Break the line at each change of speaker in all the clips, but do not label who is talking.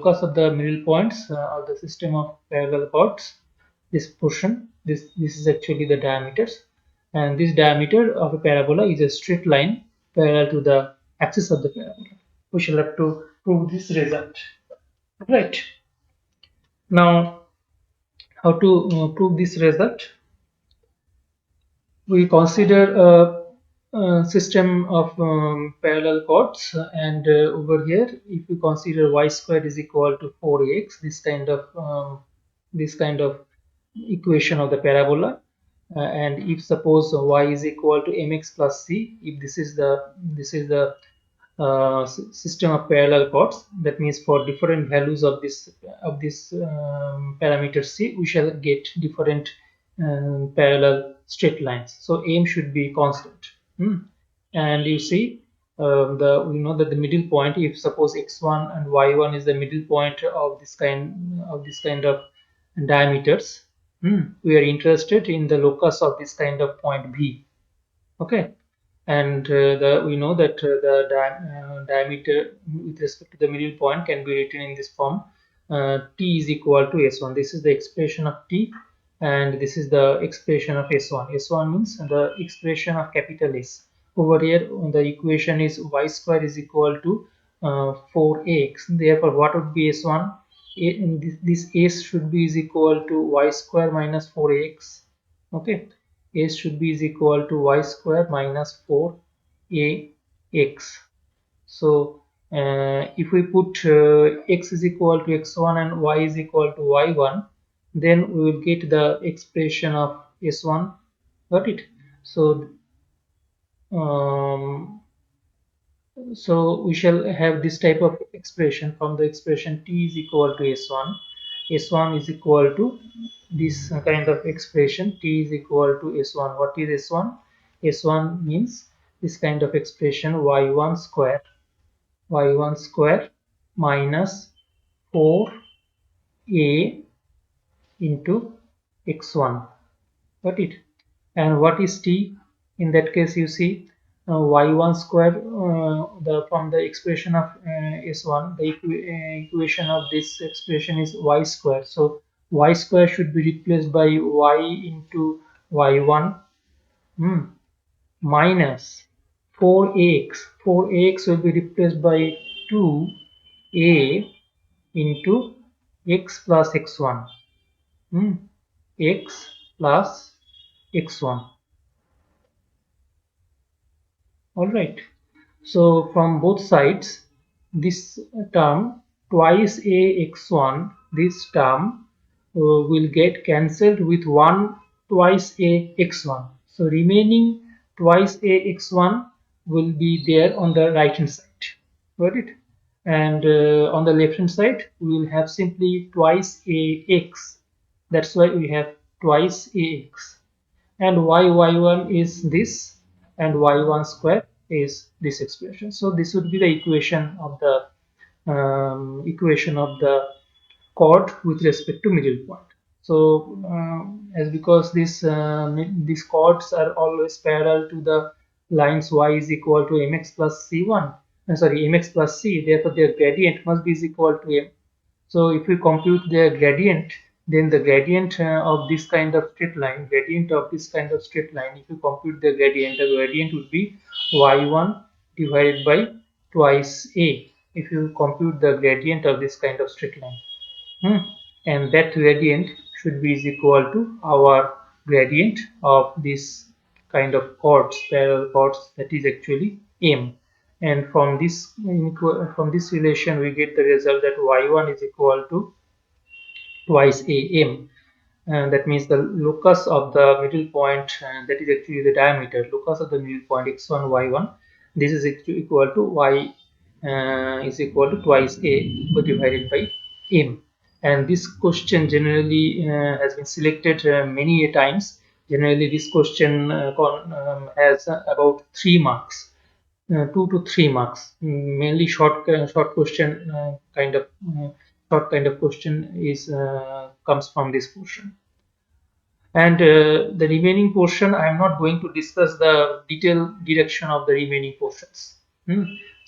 locus of the middle points of the system of parallel chords. This portion, this is actually the diameters, and this diameter of a parabola is a straight line parallel to the axis of the parabola. We shall have to prove this result. Right. Now, how to prove this result? We consider a system of parallel chords, and over here, if we consider y squared is equal to 4x, this kind of equation of the parabola, and if suppose y is equal to mx plus c, if this is the system of parallel chords, that means for different values of this parameter c, we shall get different parallel straight lines. So m should be constant. And you see, we know that the middle point, if suppose x1 and y1 is the middle point of this kind of diameters, we are interested in the locus of this kind of point b. Okay. And we know that the diameter with respect to the middle point can be written in this form: t is equal to s1. This is the expression of t, and this is the expression of s1. S1 means the expression of capital S. Over here, the equation is y square is equal to 4x. Therefore, what would be s1? This s should be is equal to y square minus 4x. Okay. S should be is equal to y square minus 4ax. So if we put x is equal to x1 and y is equal to y1, then we will get the expression of s1. Got it? So so we shall have this type of expression from the expression t is equal to s1. S1 is equal to this kind of expression, t is equal to s1. What is s1? S1 means this kind of expression y1 square minus 4a into x1. Got it? And what is t? In that case, you see y1 square, from the expression of s1, the equation of this expression is y square. So y square should be replaced by y into y1 minus 4ax. 4ax will be replaced by 2a into x plus x1. X plus x1. All right. So from both sides, this term twice ax1, this term will get cancelled with 1 twice ax1. So remaining twice ax1 will be there on the right hand side. Got it? And on the left hand side, we will have simply twice ax. That's why we have twice ax. And y1 is this, and y1 square is this expression. So this would be the equation of the chord with respect to middle point. So as because these chords are always parallel to the lines y is equal to mx plus c1, mx plus c, therefore their gradient must be is equal to m. So if we compute their gradient, then the gradient of this kind of straight line, if you compute the gradient would be y1 divided by twice a, if you compute the gradient of this kind of straight line. And that gradient should be is equal to our gradient of this kind of chords, parallel chords, that is actually m. And from this relation, we get the result that y1 is equal to twice am. And that means the locus of the middle point, that is actually the diameter, locus of the middle point x1 y1, this is equal to y is equal to twice a divided by m. And this question generally has been selected many times. Generally this question has about 3 marks, 2 to 3 marks. Mainly short question short kind of question is comes from this portion. And the remaining portion, I am not going to discuss the detailed direction of the remaining portions.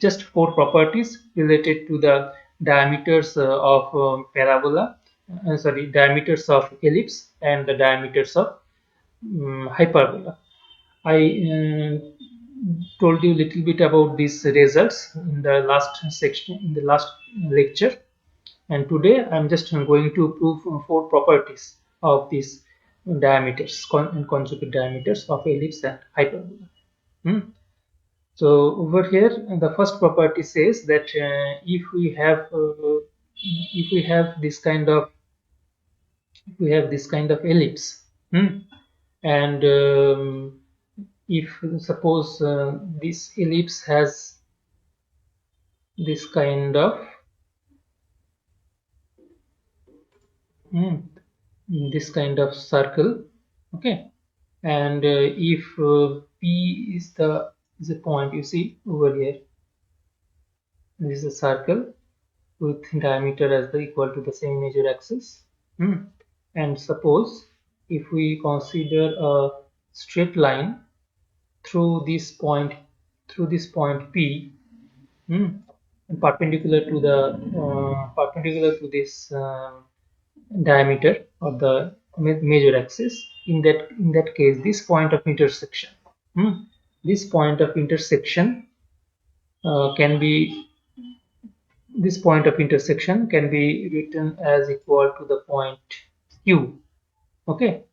Just 4 properties related to the diameters of parabola, diameters of ellipse and the diameters of hyperbola. I told you a little bit about these results in the last section, in the last lecture, and today I'm just going to prove four properties of these diameters and conjugate diameters of ellipse and hyperbola. Hmm. So over here, the first property says that if we have this kind of ellipse, and if suppose this ellipse has this kind of hmm, circle, okay, and if P is a point, you see over here, this is a circle with diameter as the equal to the same major axis. And suppose if we consider a straight line through this point P, and perpendicular to this diameter of the major axis. In that case, this point of intersection can be this point of intersection can be written as equal to the point Q. Okay,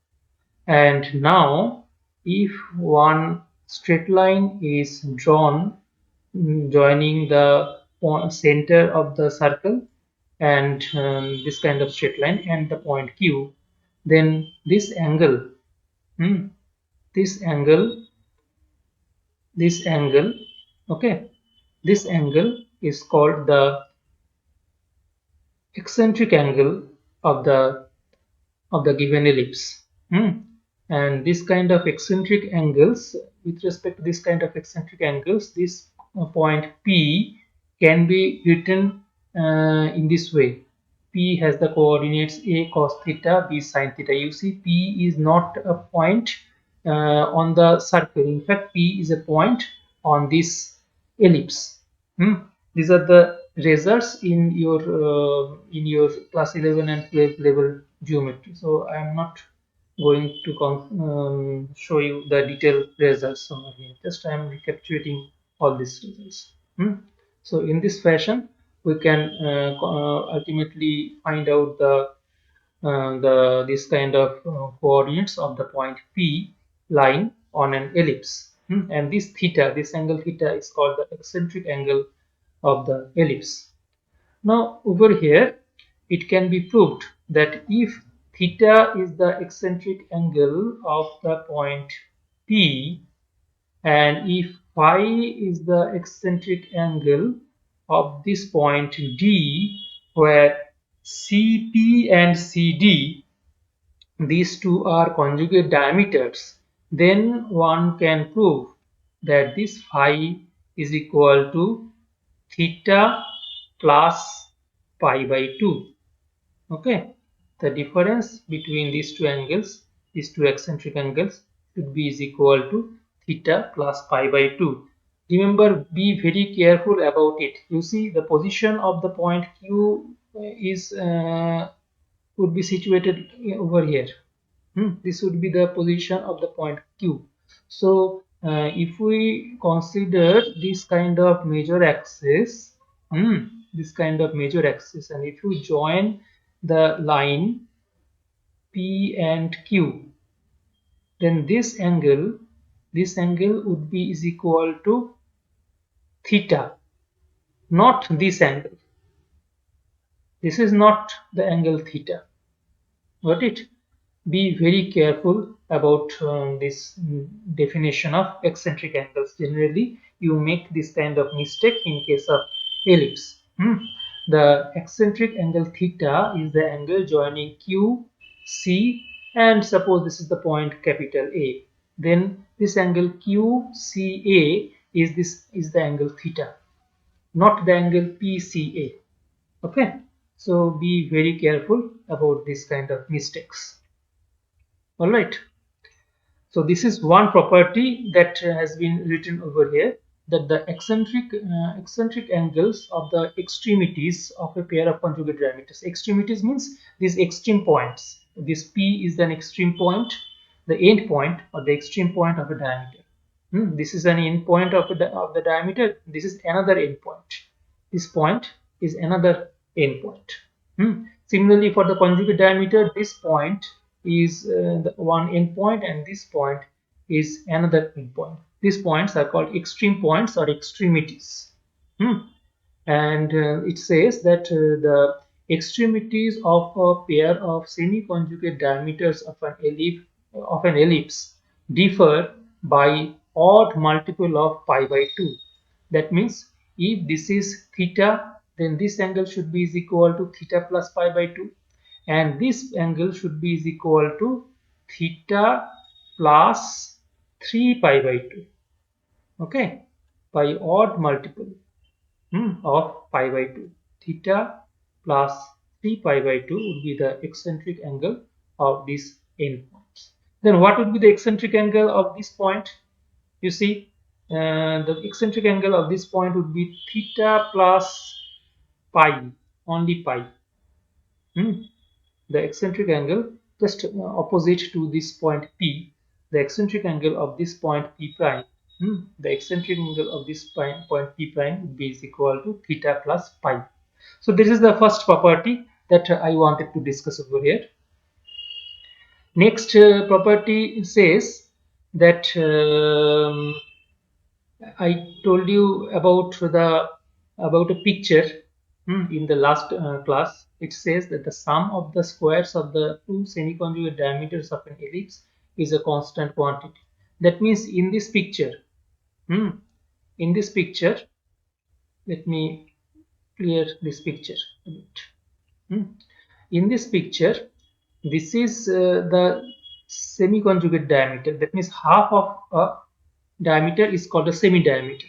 and now if one straight line is drawn joining the center of the circle and this kind of straight line and the point Q, then this angle, hmm, this angle, this angle, okay, this angle is called the eccentric angle of the given ellipse. And this kind of eccentric angles, with respect to this kind of eccentric angles, this point P can be written in this way. P has the coordinates A cos theta, B sin theta. You see, P is not a point on the circle. In fact, P is a point on this ellipse. These are the results in your class 11 and 12 level geometry. So I am not going to show you the detailed results over here. Just I am recapitulating all these results. So in this fashion, we can ultimately find out the this kind of coordinates of the point P lying on an ellipse. And this angle theta is called the eccentric angle of the ellipse. Now over here, it can be proved that if theta is the eccentric angle of the point P, and if phi is the eccentric angle of this point D, where CP and CD, these two are conjugate diameters, then one can prove that this phi is equal to theta plus pi by 2. Okay, the difference between these two angles, these two eccentric angles, should be is equal to theta plus pi by 2. Remember, be very careful about it. You see, the position of the point Q is would be situated over here. This would be the position of the point Q. So if we consider this kind of major axis, and if you join the line P and Q, then this angle would be is equal to theta, not this angle. This is not the angle theta. Got it? Be very careful about this definition of eccentric angles. Generally, you make this kind of mistake in case of ellipse. The eccentric angle theta is the angle joining Q, C, and suppose this is the point capital A. Then this angle QCA is the angle theta, not the angle PCA. Okay, so be very careful about this kind of mistakes. All right, so this is one property that has been written over here. that the eccentric angles of the extremities of a pair of conjugate diameters. Extremities means these extreme points. This P is an extreme point, the end point or the extreme point of a diameter. This is an end point of the diameter. This is another end point. This point is another end point. Similarly, for the conjugate diameter, this point is the one end point, and this point is another end point. These points are called extreme points or extremities. And it says that the extremities of a pair of semi-conjugate diameters of an ellipse differ by odd multiple of pi by 2. That means if this is theta, then this angle should be is equal to theta plus pi by 2, and this angle should be is equal to theta plus 3 pi by 2. Okay, by odd multiple of pi by 2. Theta plus 3 pi by 2 would be the eccentric angle of these endpoints. Then what would be the eccentric angle of this point? You see, the eccentric angle of this point would be theta plus pi, only pi. The eccentric angle just opposite to this point P, the eccentric angle of this point P prime, the eccentric angle of this point P prime would be is equal to theta plus pi. So this is the first property that I wanted to discuss over here. Next property says that I told you about a picture in the last class. It says that the sum of the squares of the two semi-conjugate diameters of an ellipse is a constant quantity. That means in this picture, in this picture, let me clear this picture a bit. In this picture, this is the semi-conjugate diameter. That means half of a diameter is called a semi-diameter.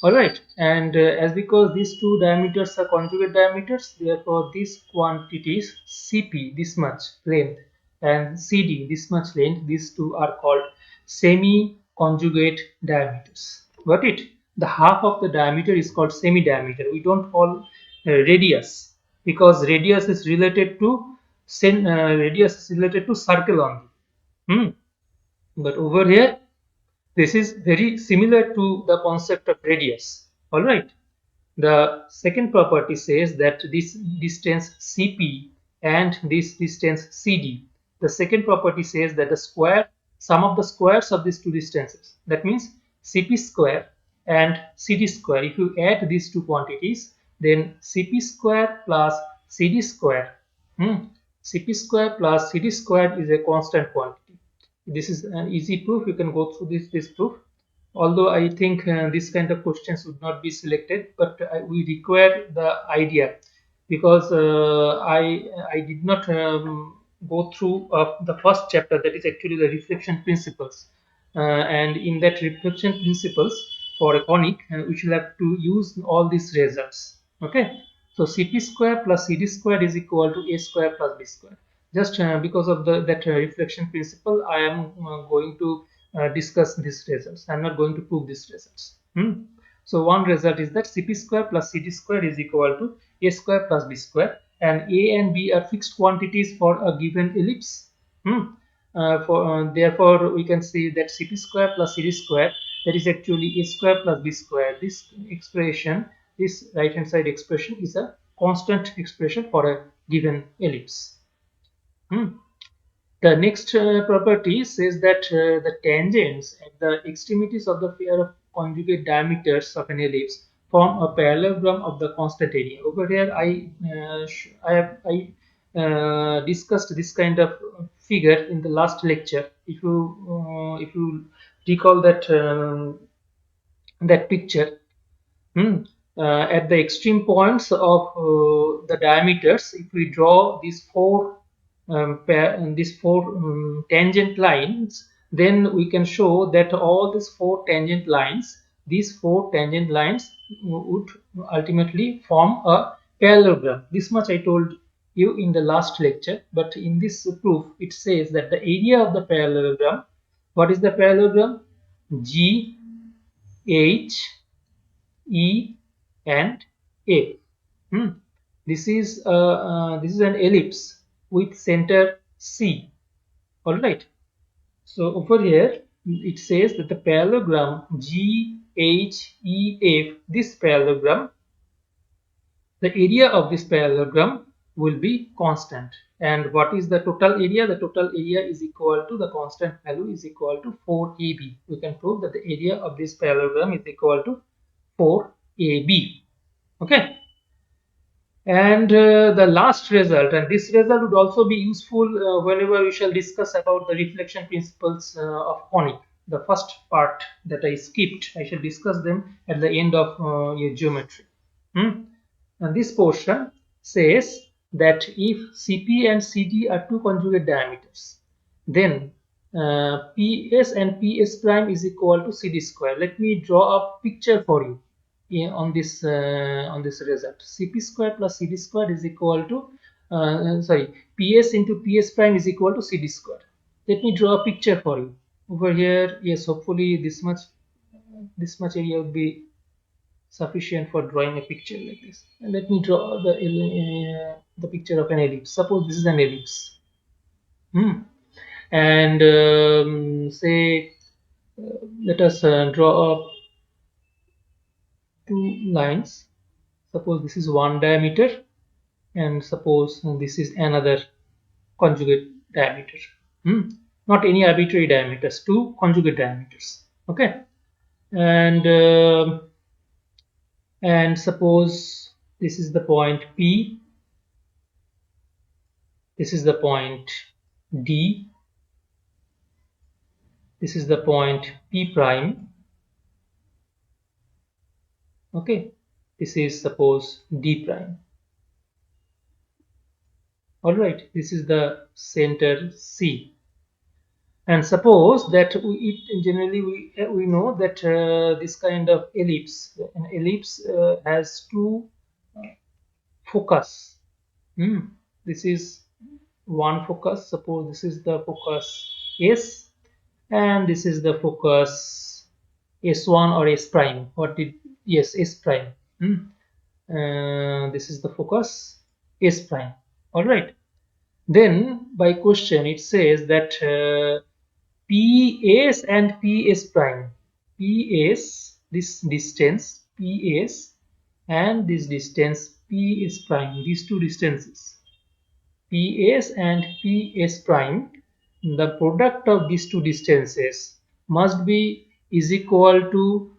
All right, and as because these two diameters are conjugate diameters, therefore these quantities Cp, this much length, and Cd, this much length, these two are called semi-conjugate diameters. Got it? The half of the diameter is called semi-diameter. We don't call radius, because radius is related to circle only. But over here, this is very similar to the concept of radius. All right. The second property says that this distance Cp and this distance Cd. The second property says that the sum of the squares of these two distances. That means Cp square and Cd square. If you add these two quantities, then Cp square plus Cd square. Cp square plus Cd square is a constant quantity. This is an easy proof. You can go through this proof. Although I think this kind of questions would not be selected, but we require the idea, because I did not go through the first chapter, that is actually the reflection principles, and in that reflection principles for a conic, we shall have to use all these results. Okay, so Cp square plus Cd square is equal to a square plus b square. Just because of that reflection principle, I am going to discuss these results. I am not going to prove these results. So one result is that Cp square plus Cd square is equal to a square plus b square, and a and b are fixed quantities for a given ellipse. Therefore, we can say that Cp square plus Cd square, that is actually a square plus b square. This expression, this right hand side expression, is a constant expression for a given ellipse. The next property says that the tangents at the extremities of the pair of conjugate diameters of an ellipse form a parallelogram of the constant area. Over here, I discussed this kind of figure in the last lecture. If you recall that picture. At the extreme points of the diameters, if we draw these four tangent lines, then we can show that all these four tangent lines would ultimately form a parallelogram. This much I told you in the last lecture, but in this proof it says that the area of the parallelogram, what is the parallelogram? G H, E, and A. Hmm. This is an ellipse with center C. All right. So over here it says that the parallelogram GHEF, this parallelogram, the area of this parallelogram will be constant. And what is the total area? The total area is equal to the constant value is equal to 4AB. We can prove that the area of this parallelogram is equal to 4AB. Okay. And the last result, and this result would also be useful whenever we shall discuss about the reflection principles of conic. The first part that I skipped, I shall discuss them at the end of your geometry. Hmm? And this portion says that if CP and CD are two conjugate diameters, then PS and PS prime is equal to CD square. Let me draw a picture for you on this result. CP square plus CD square is equal to PS into PS prime is equal to CD square. Let me draw a picture for you over here. Yes, hopefully this much area would be sufficient for drawing a picture like this. And let me draw the picture of an ellipse. Suppose this is an ellipse. And say let us draw up two lines. Suppose this is one diameter, and suppose this is another conjugate diameter. Not any arbitrary diameters, two conjugate diameters. Okay, and suppose this is the point P, this is the point D, this is the point P prime. Okay, this is suppose D prime. All right, this is the center C. And suppose that generally we know that this kind of ellipse, an ellipse has two focus. This is one focus. Suppose this is the focus S, and this is the focus S1 or S prime. Yes, S prime. This is the focus S prime. All right. Then by question it says that PS and PS prime. PS, this distance PS, and this distance PS prime, these two distances PS and PS prime, the product of these two distances must be is equal to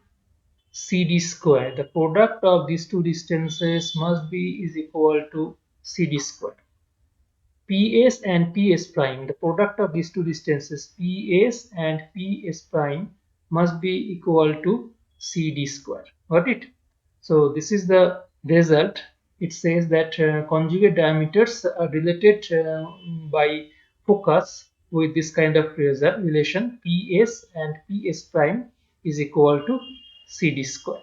CD square. The product of these two distances must be is equal to CD square. PS and PS prime, the product of these two distances PS and PS prime must be equal to CD square. Got it? So this is the result. It says that conjugate diameters are related by focus with this kind of relation. PS and PS prime is equal to CD square.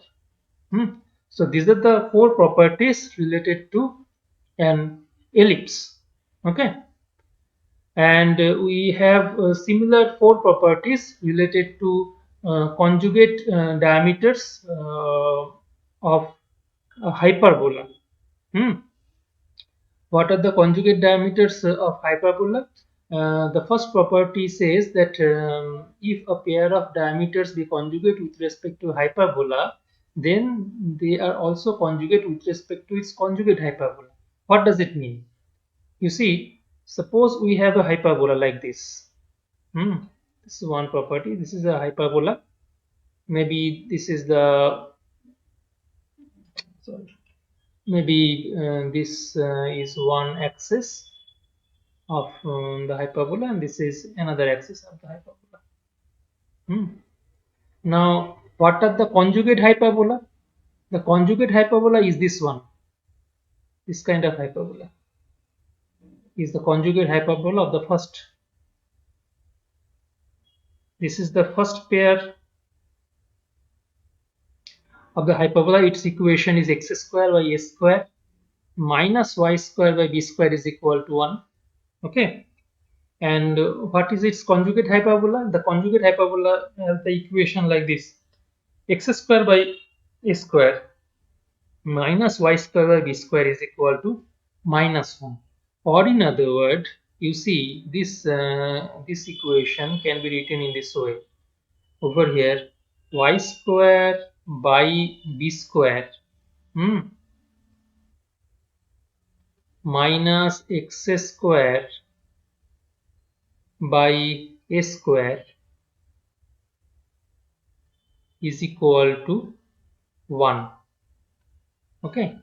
So these are the four properties related to an ellipse. Okay, and we have similar four properties related to conjugate diameters of a hyperbola. What are the conjugate diameters of hyperbola? The first property says that if a pair of diameters be conjugate with respect to hyperbola, then they are also conjugate with respect to its conjugate hyperbola. What does it mean? You see, suppose we have a hyperbola like this. This is one property. This is a hyperbola. Maybe this is the sorry. Maybe this is one axis of the hyperbola, and this is another axis of the hyperbola. Now, what are the conjugate hyperbola? The conjugate hyperbola is this one. This kind of hyperbola is the conjugate hyperbola of the first. This is the first pair of the hyperbola. Its equation is x square by a square minus y square by b square is equal to 1. Okay. And what is its conjugate hyperbola? The conjugate hyperbola has the equation like this. x square by a square minus y square by b square is equal to -1. Or in other words, you see this equation can be written in this way. Over here, y square by b square minus x square by a square is equal to 1. Okay,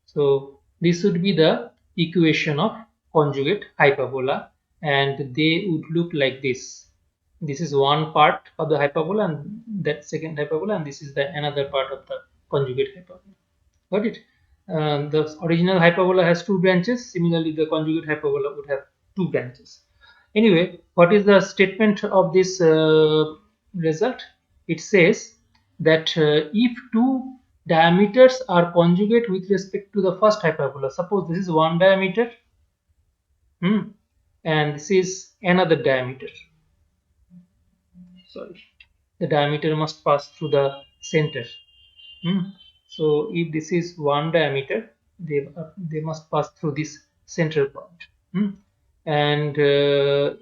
so this would be the equation of conjugate hyperbola, and they would look like this. This is one part of the hyperbola and that second hyperbola, and this is the another part of the conjugate hyperbola. Got it? The original hyperbola has two branches. Similarly, the conjugate hyperbola would have two branches. Anyway, what is the statement of this result? It says that if two diameters are conjugate with respect to the first hyperbola, suppose this is one diameter, and this is another diameter. Sorry, the diameter must pass through the center. So if this is one diameter, they must pass through this central point. And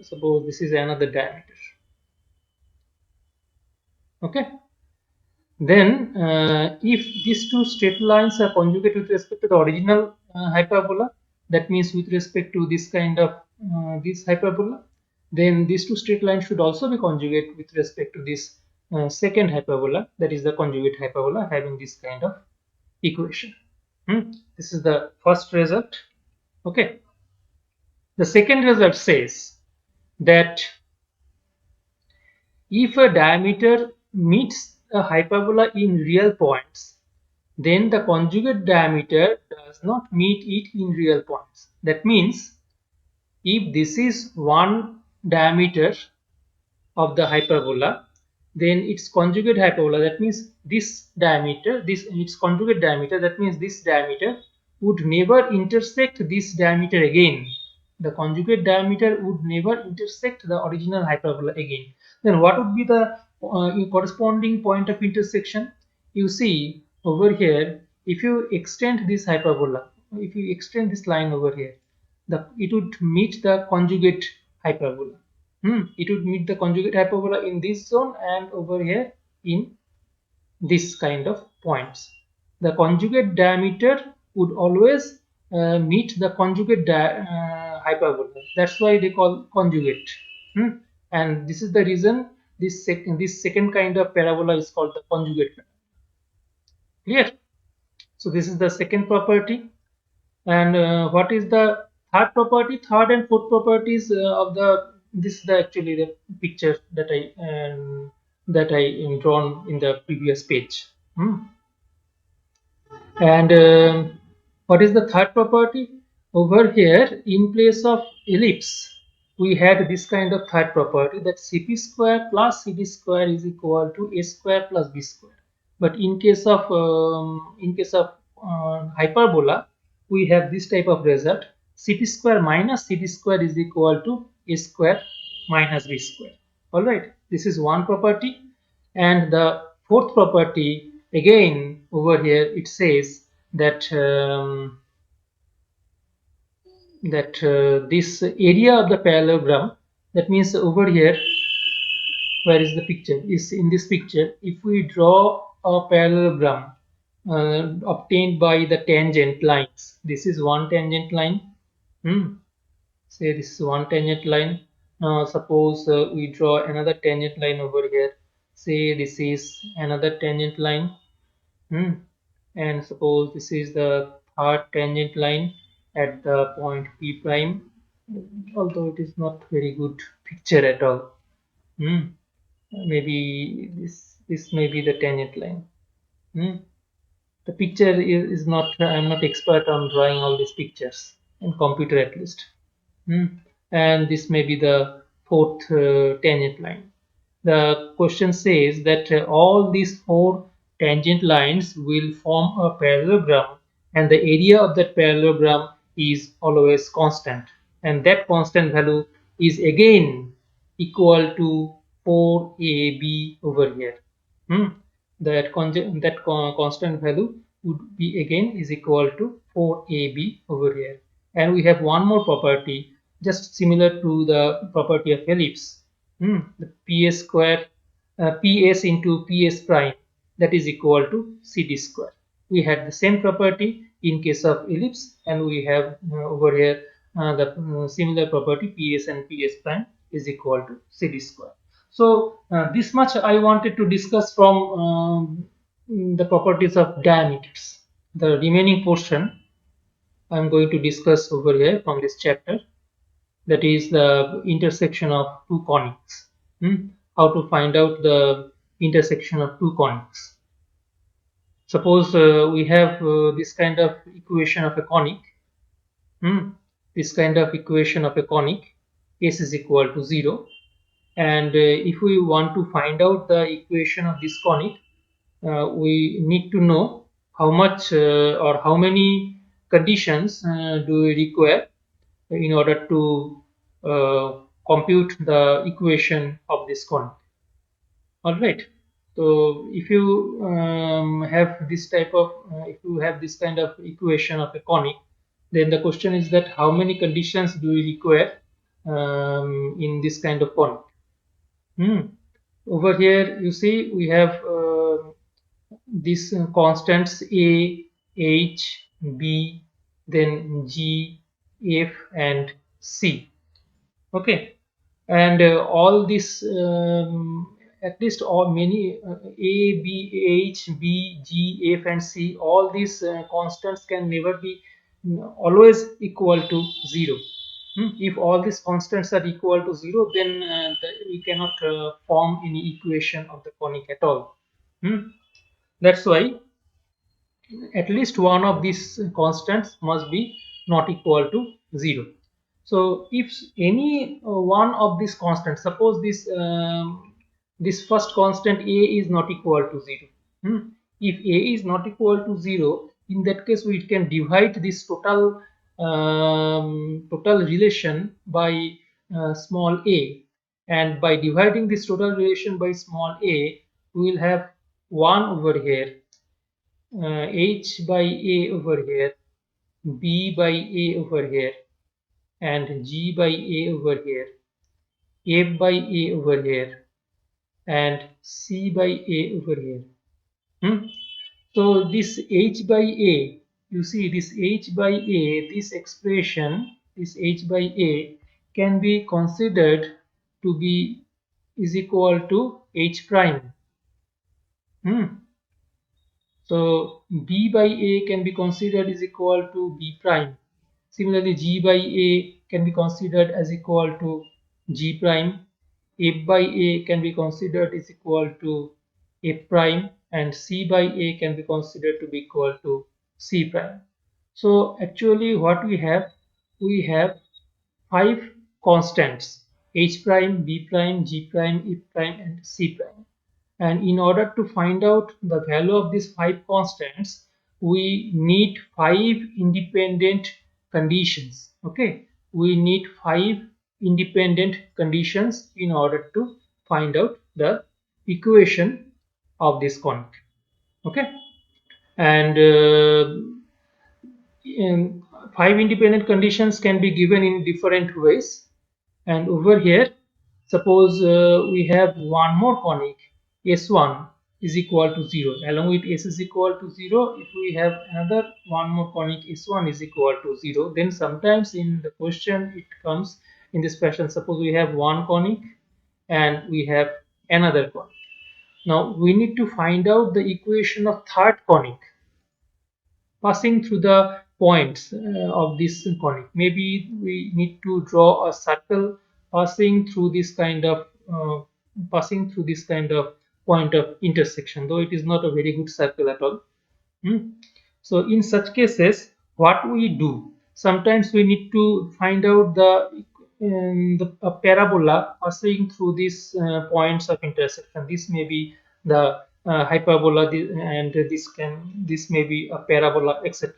suppose this is another diameter. Okay. Then if these two straight lines are conjugate with respect to the original hyperbola, that means with respect to this kind of this hyperbola, then these two straight lines should also be conjugate with respect to this second hyperbola, that is the conjugate hyperbola having this kind of equation. This is the first result. Okay. The second result says that if a diameter meets a hyperbola in real points, then the conjugate diameter does not meet it in real points. That means if this is one diameter of the hyperbola, then its conjugate hyperbola, that means this diameter, this its conjugate diameter, that means this diameter would never intersect this diameter again. The conjugate diameter would never intersect the original hyperbola again. Then what would be the corresponding point of intersection? You see over here, if you extend this hyperbola, if you extend this line over here, it would meet the conjugate hyperbola. It would meet the conjugate hyperbola in this zone and over here in this kind of points. The conjugate diameter would always meet the conjugate hyperbola. That's why they call conjugate. And this is the reason this second kind of parabola is called the conjugate. Clear? So this is the second property. And what is the third property? Third and fourth properties of the this is the actually the picture that I drawn in the previous page. And what is the third property? Over here, in place of ellipse, we had this kind of third property that Cp square plus Cd square is equal to a square plus b square. But in case of hyperbola, we have this type of result: Cp square minus Cd square is equal to a square minus b square. All right, this is one property. And the fourth property, again over here, it says that this area of the parallelogram, that means over here, where is the picture? Is in this picture. If we draw a parallelogram obtained by the tangent lines, this is one tangent line. Say this is one tangent line. Now suppose we draw another tangent line over here. Say this is another tangent line. And suppose this is the third tangent line at the point P prime, although it is not very good picture at all. Maybe this may be the tangent line. The picture is not, I'm not expert on drawing all these pictures in computer at least. And this may be the fourth tangent line. The question says that all these four tangent lines will form a parallelogram, and the area of that parallelogram is always constant, and that constant value is again equal to 4ab over here. constant value would be again is equal to 4ab over here. And we have one more property just similar to the property of ellipse. The ps square, ps into ps prime, that is equal to cd square. We had the same property in case of ellipse, and we have over here the similar property ps and ps prime is equal to cd square. So this much I wanted to discuss from the properties of diameters. The remaining portion I am going to discuss over here from this chapter, that is the intersection of two conics. How to find out the intersection of two conics. Suppose we have this kind of equation of a conic. This kind of equation of a conic, s is equal to 0. And if we want to find out the equation of this conic, we need to know how much or how many conditions do we require in order to compute the equation of this conic. All right. So if you have this type of, if you have this kind of equation of a conic, then the question is that how many conditions do we require in this kind of conic? Over here, you see we have these constants a, h, b, then g, f, and c. Okay, and all this at least all many a, b, h, b, g, f, and c, all these constants can never be always equal to 0. If all these constants are equal to 0, then we cannot form any equation of the conic at all. That's why at least one of these constants must be not equal to 0. So if any one of these constants, suppose this first constant a is not equal to 0. If a is not equal to 0, in that case we can divide this total relation by small a, and by dividing this total relation by small a, we will have 1 over here, h by a over here, b by a over here, and g by a over here, f by a over here, and c by a over here. So this h by a, you see this h by a, this expression, this h by a can be considered to be is equal to h prime. So b by a can be considered is equal to b prime. Similarly, g by a can be considered as equal to g prime. F by a can be considered is equal to f prime, and c by a can be considered to be equal to c prime. So actually what we have 5 constants: h prime, b prime, g prime, f prime, and c prime. And in order to find out the value of these 5 constants, we need 5 independent conditions. Okay, we need 5 independent conditions in order to find out the equation of this conic. Okay, and 5 independent conditions can be given in different ways. And over here, suppose we have one more conic, S1 is equal to 0. Along with S is equal to 0, if we have another one more conic, S1 is equal to 0, then sometimes in the question it comes in this fashion. Suppose we have one conic and we have another conic. Now we need to find out the equation of third conic passing through the points of this conic. Maybe we need to draw a circle passing through this kind of point of intersection, though it is not a very good circle at all. So in such cases, what we do? Sometimes we need to find out a parabola passing through these points of intersection. This may be the hyperbola, and this may be a parabola, etc.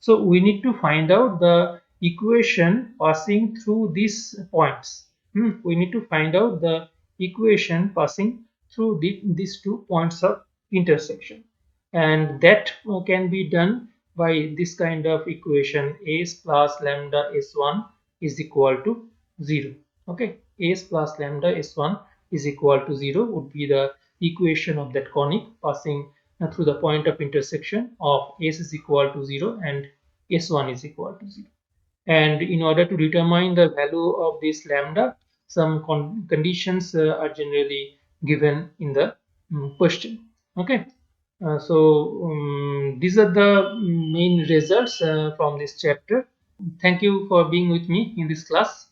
So we need to find out the equation passing through these points. We need to find out the equation passing through these 2 points of intersection, and that can be done by this kind of equation: a plus lambda s1 is equal to 0. Okay, a plus lambda s1 is equal to 0 would be the equation of that conic passing through the point of intersection of s is equal to 0 and s1 is equal to 0. And in order to determine the value of this lambda, some conditions are generally given in the question. Okay, these are the main results from this chapter. Thank you for being with me in this class.